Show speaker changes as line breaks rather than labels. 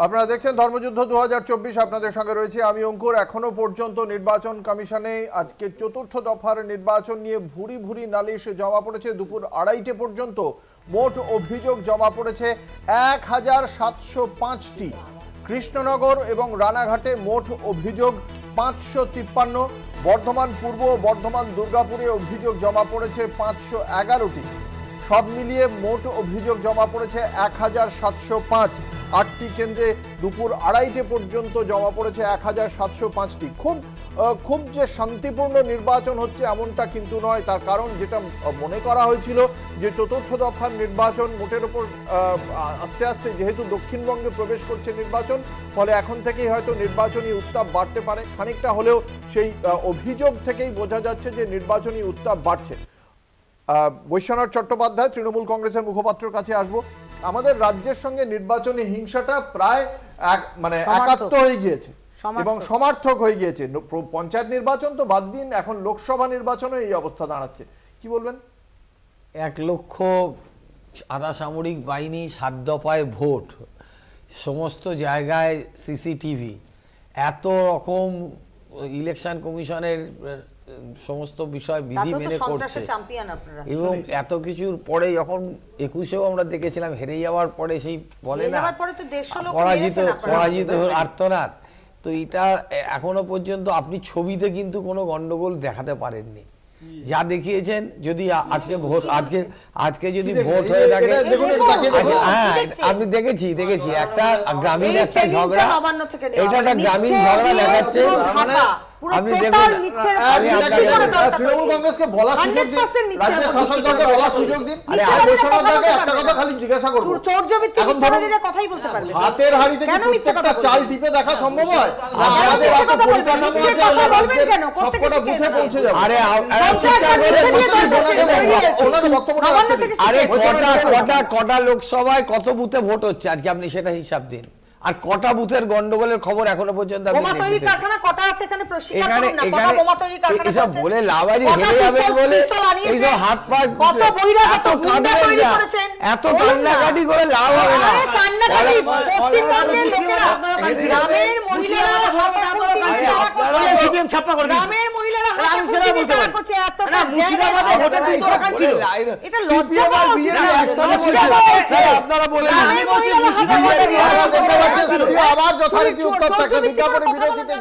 আপনারা দেখছেন ধর্মযুদ্ধ 2024। আপনাদের সঙ্গে রয়েছে আমি অঙ্কুর। এখনো পর্যন্ত নির্বাচন কমিশনে আজকে চতুর্থ দফার নির্বাচন নিয়ে ভুরি ভুরি নালিশ জমা পড়েছে। দুপুর 2:30 পর্যন্ত মোট অভিযোগ জমা পড়েছে 1705টি। কৃষ্ণনগর এবং রানাঘাটে মোট অভিযোগ 553। বর্ধমান পূর্ব, বর্ধমান দুর্গাপুরে অভিযোগ জমা পড়েছে 511টি। সব মিলিয়ে মোট অভিযোগ জমা পড়েছে 1705। 8টি কেন্দ্রে দুপুর 2:30 পর্যন্ত জমা পড়েছে 1705টি। খুব যে শান্তিপূর্ণ নির্বাচন হচ্ছে এমনটা কিন্তু নয়। তার কারণ যেটা মনে করা হয়েছিল যে চতুর্থ দফার নির্বাচন মোটের ওপর আস্তে আস্তে যেহেতু দক্ষিণবঙ্গে প্রবেশ করছে নির্বাচন, ফলে এখন থেকেই হয়তো নির্বাচনী উত্তাপ বাড়তে পারে। খানিকটা হলেও সেই অভিযোগ থেকেই বোঝা যাচ্ছে যে নির্বাচনী উত্তাপ বাড়ছে। বৈশ্বনাথ চট্টোপাধ্যায় তৃণমূল কংগ্রেসের মুখপাত্রের কাছে আসবো। আমাদের রাজ্যের সঙ্গে নির্বাচনী হিংসাটা প্রায় একাত্ম হয়ে গিয়েছে এবং সমার্থক হয়ে গিয়েছে। পঞ্চায়েত নির্বাচন তো বাদ দিন, এখন লোকসভা নির্বাচনে এই অবস্থা দাঁড়াচ্ছে। কি বলবেন?
1 লক্ষ আধা সামরিক বাহিনী, 7 দফায় ভোট, সমস্ত জায়গায় সিসিটিভি, এত রকম ইলেকশন কমিশনের সমস্ত বিষয় বিধি মেনে করছে এবং এত কিছুর পরে যখন 21-এও আমরা দেখেছিলাম হেরে যাওয়ার পরে সেই বলে না পরাজিত আর্তনাদ, তো এটা এখনো পর্যন্ত আপনি ছবিতে কিন্তু কোনো গন্ডগোল দেখাতে পারেননি। যা দেখিয়েছেন, যদি আজকে ভোট আজকে যদি ভোট হয়ে থাকে, হ্যাঁ আমি দেখেছি একটা গ্রামীণ একটা ঝগড়া, এটা একটা গ্রামীণ ঝগড়া দেখাচ্ছে। আপনি দেখুন,
তৃণমূল কংগ্রেসকে বলার সুযোগ দিন, রাজ্যের শাসক দলকে বলার সুযোগ দিন। একটা কথা খালি জিজ্ঞাসা করবো, এখন ধরুন হাতের হাড়ি থেকে প্রত্যেকটা চাল টিপে দেখা সম্ভব হয়? আমাদের এত পরিকাঠামো আছে, আমরা রাজ্যের সবকটা বুথে পৌঁছে যাবো।
কটা লোকসভায় কত বুথে ভোট হচ্ছে আজকে, আপনি সেটা হিসাব দিন। আর কটা বুথের গন্ডগোলের খবর এখনো পর্যন্ত বলে লাভারি হেরে যাবেন বলে এইসব হাত পা এত কান্নাকাটি করে লাভ হবে না।
আপনারা বলে আবার যথারীতি উত্তর থাকে বিজ্ঞাপনে বিরোধীতে।